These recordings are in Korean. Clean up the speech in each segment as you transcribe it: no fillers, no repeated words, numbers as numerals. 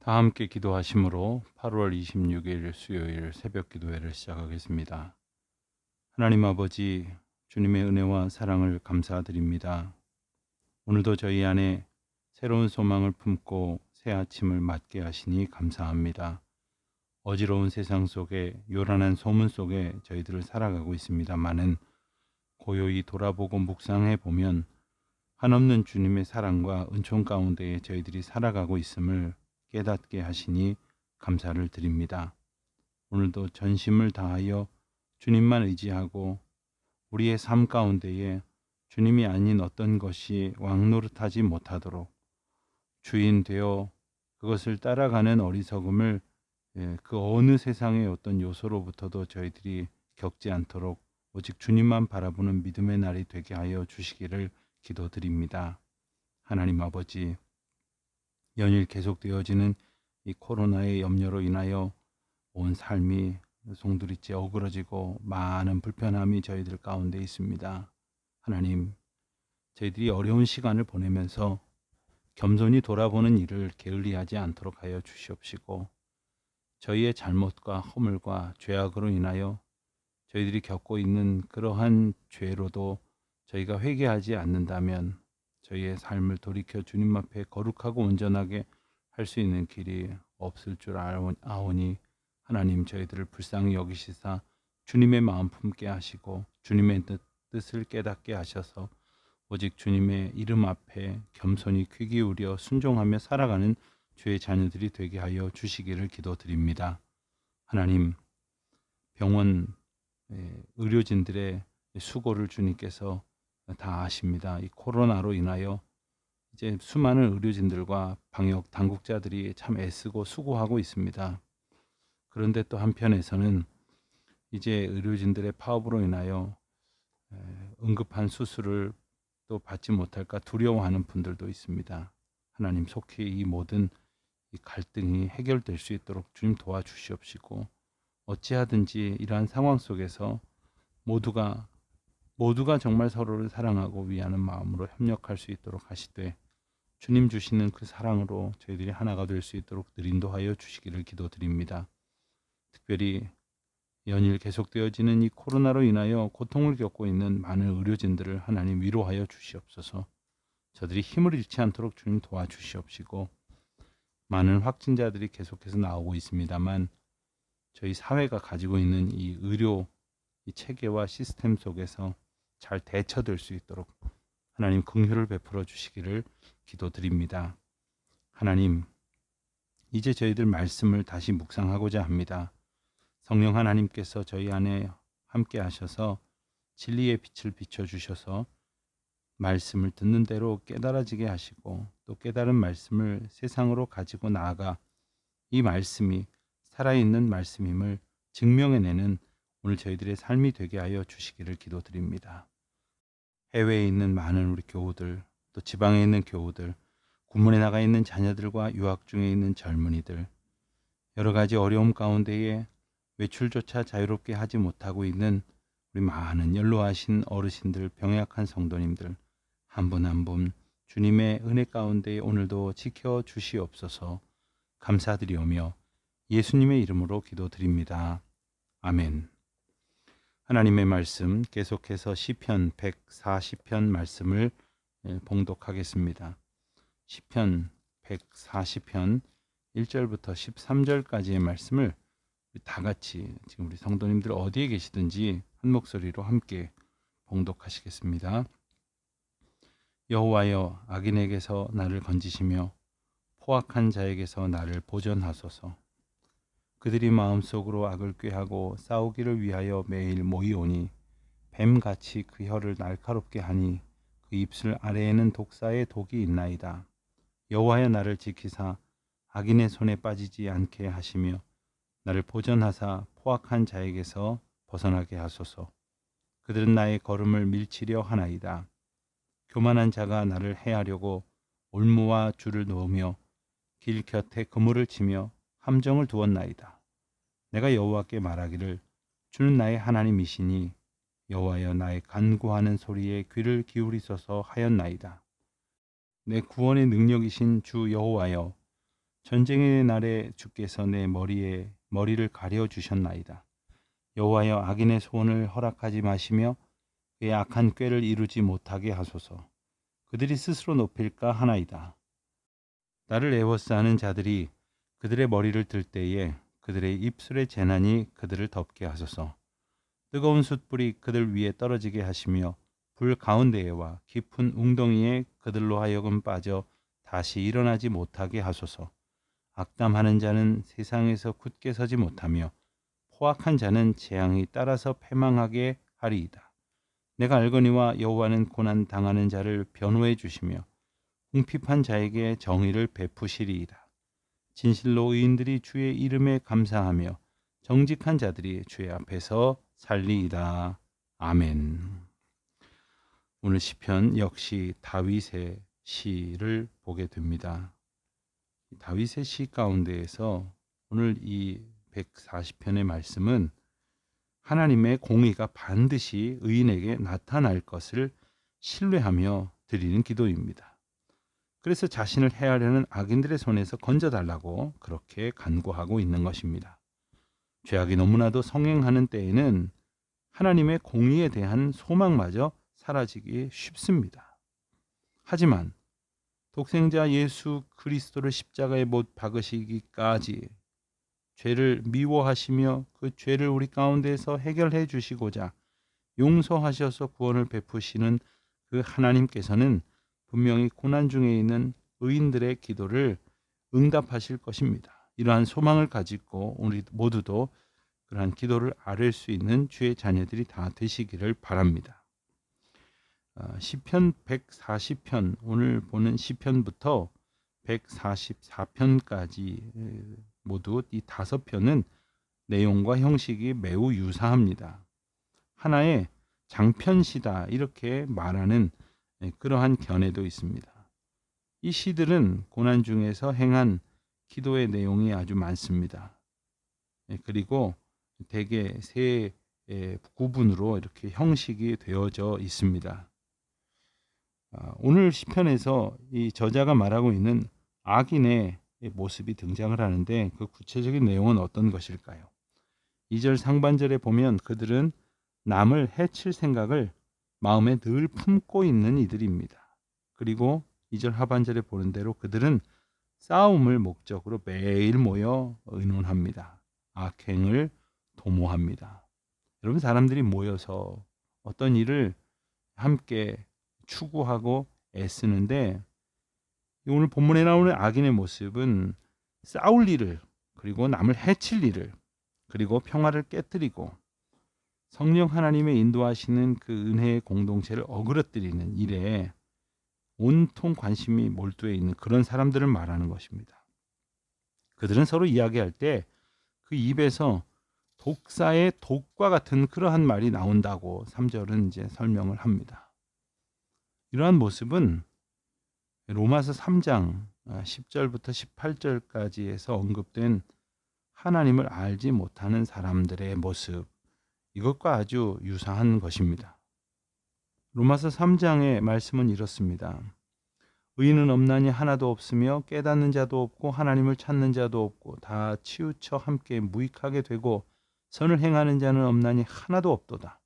다 함께 기도하심으로 8월 26일 수요일 새벽 기도회를 시작하겠습니다. 하나님 아버지, 주님의 은혜와 사랑을 감사드립니다. 오늘도 저희 안에 새로운 소망을 품고 새 아침을 맞게 하시니 감사합니다. 어지러운 세상 속에, 요란한 소문 속에 저희들을 살아가고 있습니다마는 고요히 돌아보고 묵상해 보면 한없는 주님의 사랑과 은총 가운데에 저희들이 살아가고 있음을 깨닫게 하시니 감사를 드립니다. 오늘도 전심을 다하여 주님만 의지하고 우리의 삶 가운데에 주님이 아닌 어떤 것이 왕노릇하지 못하도록 주인 되어 그것을 따라가는 어리석음을 그 어느 세상의 어떤 요소로부터도 저희들이 겪지 않도록 오직 주님만 바라보는 믿음의 날이 되게 하여 주시기를 기도드립니다. 하나님 아버지, 연일 계속되어지는 이 코로나의 염려로 인하여 온 삶이 송두리째 어그러지고 많은 불편함이 저희들 가운데 있습니다. 하나님, 저희들이 어려운 시간을 보내면서 겸손히 돌아보는 일을 게을리하지 않도록 하여 주시옵시고, 저희의 잘못과 허물과 죄악으로 인하여 저희들이 겪고 있는 그러한 죄로도 저희가 회개하지 않는다면 저희의 삶을 돌이켜 주님 앞에 거룩하고 온전하게 할 수 있는 길이 없을 줄 아오니 하나님 저희들을 불쌍히 여기시사 주님의 마음 품게 하시고 주님의 뜻을 깨닫게 하셔서 오직 주님의 이름 앞에 겸손히 귀 기울여 순종하며 살아가는 주의 자녀들이 되게 하여 주시기를 기도드립니다. 하나님, 병원 의료진들의 수고를 주님께서 다 아십니다. 이 코로나로 인하여 이제 수많은 의료진들과 방역 당국자들이 참 애쓰고 수고하고 있습니다. 그런데 또 한편에서는 이제 의료진들의 파업으로 인하여 응급한 수술을 또 받지 못할까 두려워하는 분들도 있습니다. 하나님 속히 이 모든 이 갈등이 해결될 수 있도록 주님 도와주시옵시고 어찌하든지 이러한 상황 속에서 모두가 정말 서로를 사랑하고 위하는 마음으로 협력할 수 있도록 하시되 주님 주시는 그 사랑으로 저희들이 하나가 될 수 있도록 늘 인도하여 주시기를 기도드립니다. 특별히 연일 계속되어지는 이 코로나로 인하여 고통을 겪고 있는 많은 의료진들을 하나님 위로하여 주시옵소서. 저들이 힘을 잃지 않도록 주님 도와주시옵시고 많은 확진자들이 계속해서 나오고 있습니다만 저희 사회가 가지고 있는 이 의료 이 체계와 시스템 속에서 잘 대처될 수 있도록 하나님 긍휼을 베풀어 주시기를 기도드립니다. 하나님, 이제 저희들 말씀을 다시 묵상하고자 합니다. 성령 하나님께서 저희 안에 함께 하셔서 진리의 빛을 비춰 주셔서 말씀을 듣는 대로 깨달아지게 하시고 또 깨달은 말씀을 세상으로 가지고 나아가 이 말씀이 살아있는 말씀임을 증명해내는 오늘 저희들의 삶이 되게 하여 주시기를 기도드립니다. 해외에 있는 많은 우리 교우들, 또 지방에 있는 교우들, 군문에 나가 있는 자녀들과 유학 중에 있는 젊은이들, 여러 가지 어려움 가운데에 외출조차 자유롭게 하지 못하고 있는 우리 많은 연로하신 어르신들, 병약한 성도님들 한 분 한 분 주님의 은혜 가운데 오늘도 지켜 주시옵소서. 감사드리오며 예수님의 이름으로 기도드립니다. 아멘. 하나님의 말씀 계속해서 시편 140편 말씀을 봉독하겠습니다. 시편 140편 1절부터 13절까지의 말씀을 다 같이 지금 우리 성도님들 어디에 계시든지 한 목소리로 함께 봉독하시겠습니다. 여호와여, 악인에게서 나를 건지시며 포악한 자에게서 나를 보전하소서. 그들이 마음속으로 악을 꾀하고 싸우기를 위하여 매일 모이오니 뱀같이 그 혀를 날카롭게 하니 그 입술 아래에는 독사의 독이 있나이다. 여호와여, 나를 지키사 악인의 손에 빠지지 않게 하시며 나를 보전하사 포악한 자에게서 벗어나게 하소서. 그들은 나의 걸음을 밀치려 하나이다. 교만한 자가 나를 해하려고 올무와 줄을 놓으며 길 곁에 그물을 치며 함정을 두었나이다. 내가 여호와께 말하기를 주는 나의 하나님이시니 여호와여, 나의 간구하는 소리에 귀를 기울이소서 하였나이다. 내 구원의 능력이신 주 여호와여, 전쟁의 날에 주께서 내 머리를 가려 주셨나이다. 여호와여, 악인의 소원을 허락하지 마시며 그의 악한 꾀를 이루지 못하게 하소서. 그들이 스스로 높일까 하나이다. 나를 애워싸는 자들이 그들의 머리를 들 때에 그들의 입술의 재난이 그들을 덮게 하소서. 뜨거운 숯불이 그들 위에 떨어지게 하시며 불 가운데에와 깊은 웅덩이에 그들로 하여금 빠져 다시 일어나지 못하게 하소서. 악담하는 자는 세상에서 굳게 서지 못하며 포악한 자는 재앙이 따라서 패망하게 하리이다. 내가 알거니와 여호와는 고난 당하는 자를 변호해 주시며 궁핍한 자에게 정의를 베푸시리이다. 진실로 의인들이 주의 이름에 감사하며 정직한 자들이 주의 앞에서 살리이다. 아멘. 오늘 시편 역시 다윗의 시를 보게 됩니다. 다윗의 시 가운데에서 오늘 이 140편의 말씀은 하나님의 공의가 반드시 의인에게 나타날 것을 신뢰하며 드리는 기도입니다. 그래서 자신을 해하려는 악인들의 손에서 건져달라고 그렇게 간구하고 있는 것입니다. 죄악이 너무나도 성행하는 때에는 하나님의 공의에 대한 소망마저 사라지기 쉽습니다. 하지만 독생자 예수 그리스도를 십자가에 못 박으시기까지 죄를 미워하시며 그 죄를 우리 가운데서 해결해 주시고자 용서하셔서 구원을 베푸시는 그 하나님께서는 분명히 고난 중에 있는 의인들의 기도를 응답하실 것입니다. 이러한 소망을 가지고 우리 모두도 그러한 기도를 아뢰 수 있는 주의 자녀들이 다 되시기를 바랍니다. 시편 140편, 오늘 보는 시편부터 144편까지 모두 이 5편은 내용과 형식이 매우 유사합니다. 하나의 장편시다 이렇게 말하는 그러한 견해도 있습니다. 이 시들은 고난 중에서 행한 기도의 내용이 아주 많습니다. 그리고 대개 세 구분으로 이렇게 형식이 되어져 있습니다. 오늘 시편에서 이 저자가 말하고 있는 악인의 모습이 등장을 하는데 그 구체적인 내용은 어떤 것일까요? 2절 상반절에 보면 그들은 남을 해칠 생각을 마음에 늘 품고 있는 이들입니다. 그리고 2절 하반절에 보는 대로 그들은 싸움을 목적으로 매일 모여 의논합니다. 악행을 도모합니다. 여러분, 사람들이 모여서 어떤 일을 함께 추구하고 애쓰는데 오늘 본문에 나오는 악인의 모습은 싸울 일을, 그리고 남을 해칠 일을, 그리고 평화를 깨뜨리고 성령 하나님의 인도하시는 그 은혜의 공동체를 어그러뜨리는 일에 온통 관심이 몰두해 있는 그런 사람들을 말하는 것입니다. 그들은 서로 이야기할 때 그 입에서 독사의 독과 같은 그러한 말이 나온다고 3절은 이제 설명을 합니다. 이러한 모습은 로마서 3장 10절부터 18절까지에서 언급된 하나님을 알지 못하는 사람들의 모습, 이것과 아주 유사한 것입니다. 로마서 3장의 말씀은 이렇습니다. 의인은 없나니 하나도 없으며 깨닫는 자도 없고 하나님을 찾는 자도 없고 다 치우쳐 함께 무익하게 되고 선을 행하는 자는 없나니 하나도 없도다.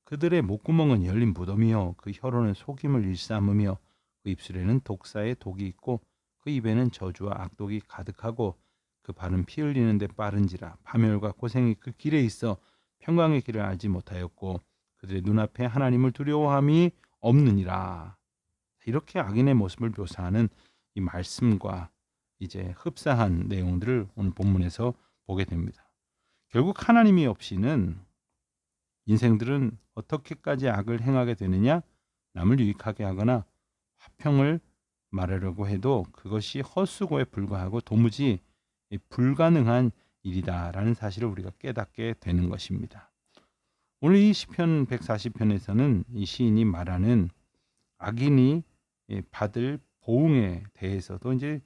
그들의 목구멍은 열린 무덤이요 그 혀로는 속임을 일삼으며 그 입술에는 독사의 독이 있고 그 입에는 저주와 악독이 가득하고 그 발은 피 흘리는 데 빠른지라 파멸과 고생이 그 길에 있어 평강의 길을 알지 못하였고 그들의 눈앞에 하나님을 두려워함이 없느니라. 이렇게 악인의 모습을 묘사하는 이 말씀과 이제 흡사한 내용들을 오늘 본문에서 보게 됩니다. 결국 하나님이 없이는 인생들은 어떻게까지 악을 행하게 되느냐? 남을 유익하게 하거나 화평을 말하려고 해도 그것이 헛수고에 불과하고 도무지 불가능한 일이다라는 사실을 우리가 깨닫게 되는 것입니다. 오늘 이 시편 140편에서는 이 시인이 말하는 악인이 받을 보응에 대해서도 이제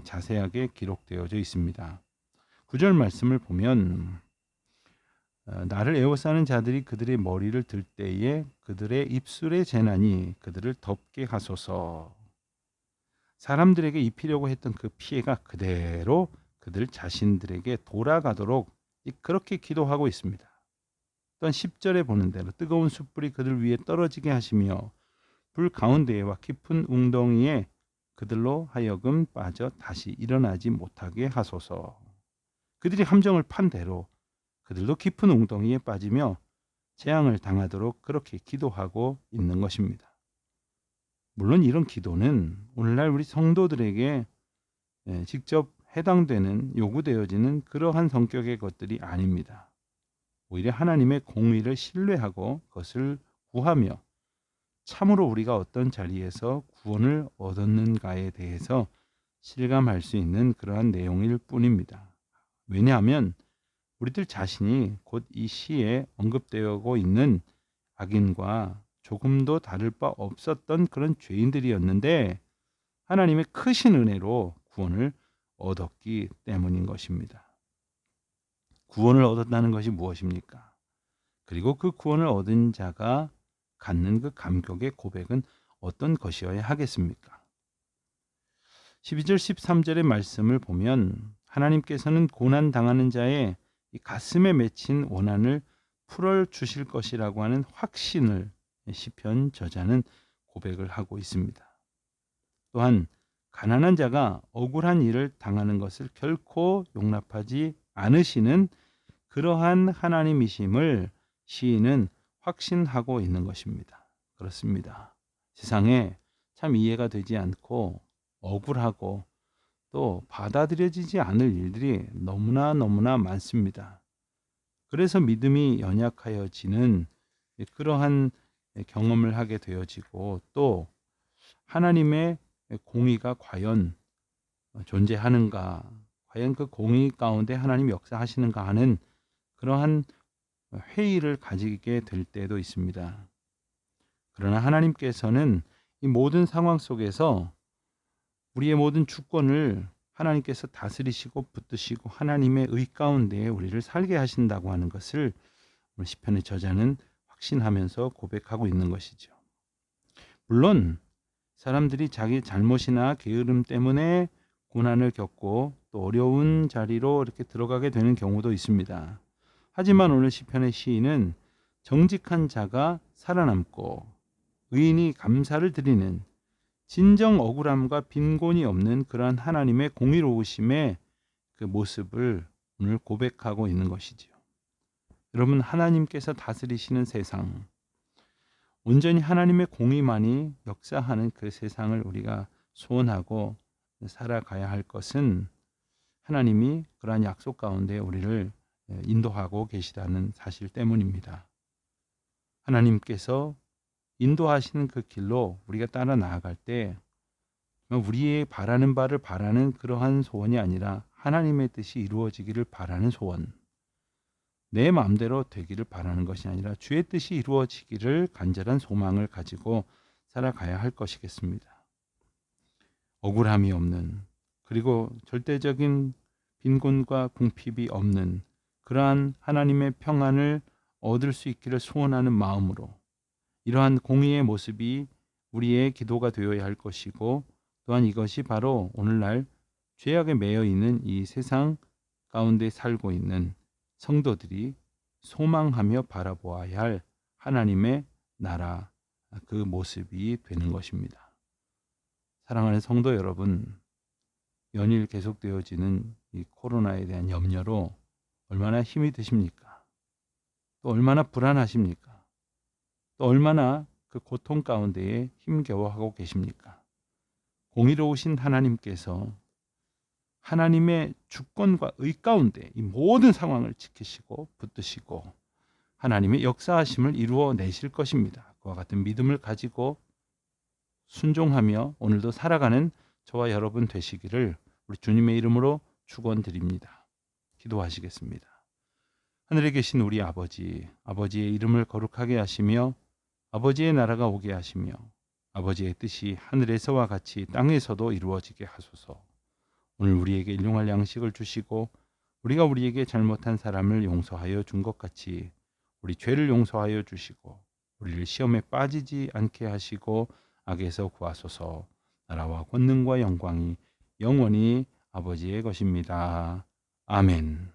자세하게 기록되어져 있습니다. 9절 말씀을 보면 나를 애워싸는 자들이 그들의 머리를 들 때에 그들의 입술의 재난이 그들을 덮게 하소서. 사람들에게 입히려고 했던 그 피해가 그대로 그들 자신들에게 돌아가도록 그렇게 기도하고 있습니다. 또한 10절에 보는 대로 뜨거운 숯불이 그들 위에 떨어지게 하시며 불 가운데와 깊은 웅덩이에 그들로 하여금 빠져 다시 일어나지 못하게 하소서. 그들이 함정을 판 대로 그들도 깊은 웅덩이에 빠지며 재앙을 당하도록 그렇게 기도하고 있는 것입니다. 물론 이런 기도는 오늘날 우리 성도들에게 직접 해당되는 요구되어지는 그러한 성격의 것들이 아닙니다. 오히려 하나님의 공의를 신뢰하고 그것을 구하며 참으로 우리가 어떤 자리에서 구원을 얻었는가에 대해서 실감할 수 있는 그러한 내용일 뿐입니다. 왜냐하면 우리들 자신이 곧 이 시에 언급되고 있는 악인과 조금도 다를 바 없었던 그런 죄인들이었는데 하나님의 크신 은혜로 구원을 얻었기 때문인 것입니다. 구원을 얻었다는 것이 무엇입니까? 그리고 그 구원을 얻은 자가 갖는 그 감격의 고백은 어떤 것이어야 하겠습니까? 12절 13절의 말씀을 보면 하나님께서는 고난 당하는 자의 이 가슴에 맺힌 원한을 풀어 주실 것이라고 하는 확신을 시편 저자는 고백을 하고 있습니다. 또한 가난한 자가 억울한 일을 당하는 것을 결코 용납하지 않으시는 그러한 하나님이심을 시인은 확신하고 있는 것입니다. 그렇습니다. 세상에 참 이해가 되지 않고 억울하고 또 받아들여지지 않을 일들이 너무나 많습니다. 그래서 믿음이 연약하여지는 그러한 경험을 하게 되어지고 또 하나님의 공의가 과연 존재하는가, 과연 그 공의 가운데 하나님이 역사하시는가 하는 그러한 회의를 가지게 될 때도 있습니다. 그러나 하나님께서는 이 모든 상황 속에서 우리의 모든 주권을 하나님께서 다스리시고 붙드시고 하나님의 의 가운데 우리를 살게 하신다고 하는 것을 오늘 시편의 저자는 확신하면서 고백하고 있는 것이죠. 물론 사람들이 자기 잘못이나 게으름 때문에 고난을 겪고 또 어려운 자리로 이렇게 들어가게 되는 경우도 있습니다. 하지만 오늘 시편의 시인은 정직한 자가 살아남고 의인이 감사를 드리는 진정 억울함과 빈곤이 없는 그러한 하나님의 공의로우심의 그 모습을 오늘 고백하고 있는 것이지요. 여러분, 하나님께서 다스리시는 세상, 온전히 하나님의 공의만이 역사하는 그 세상을 우리가 소원하고 살아가야 할 것은 하나님이 그러한 약속 가운데 우리를 인도하고 계시다는 사실 때문입니다. 하나님께서 인도하시는 그 길로 우리가 따라 나아갈 때 우리의 바라는 바를 바라는 그러한 소원이 아니라 하나님의 뜻이 이루어지기를 바라는 소원, 내 마음대로 되기를 바라는 것이 아니라 주의 뜻이 이루어지기를 간절한 소망을 가지고 살아가야 할 것이겠습니다. 억울함이 없는, 그리고 절대적인 빈곤과 궁핍이 없는 그러한 하나님의 평안을 얻을 수 있기를 소원하는 마음으로 이러한 공의의 모습이 우리의 기도가 되어야 할 것이고, 또한 이것이 바로 오늘날 죄악에 매여 있는 이 세상 가운데 살고 있는 성도들이 소망하며 바라보아야 할 하나님의 나라, 그 모습이 되는 것입니다. 사랑하는 성도 여러분, 연일 계속되어지는 이 코로나에 대한 염려로 얼마나 힘이 드십니까? 또 얼마나 불안하십니까? 또 얼마나 그 고통 가운데에 힘겨워하고 계십니까? 공의로우신 하나님께서 하나님의 주권과 의 가운데 이 모든 상황을 지키시고 붙드시고 하나님의 역사하심을 이루어 내실 것입니다. 그와 같은 믿음을 가지고 순종하며 오늘도 살아가는 저와 여러분 되시기를 우리 주님의 이름으로 축원드립니다. 기도하시겠습니다. 하늘에 계신 우리 아버지, 아버지의 이름을 거룩하게 하시며 아버지의 나라가 오게 하시며 아버지의 뜻이 하늘에서와 같이 땅에서도 이루어지게 하소서. 오늘 우리에게 일용할 양식을 주시고 우리가 우리에게 잘못한 사람을 용서하여 준 것 같이 우리 죄를 용서하여 주시고 우리를 시험에 빠지지 않게 하시고 악에서 구하소서. 나라와 권능과 영광이 영원히 아버지의 것입니다. 아멘.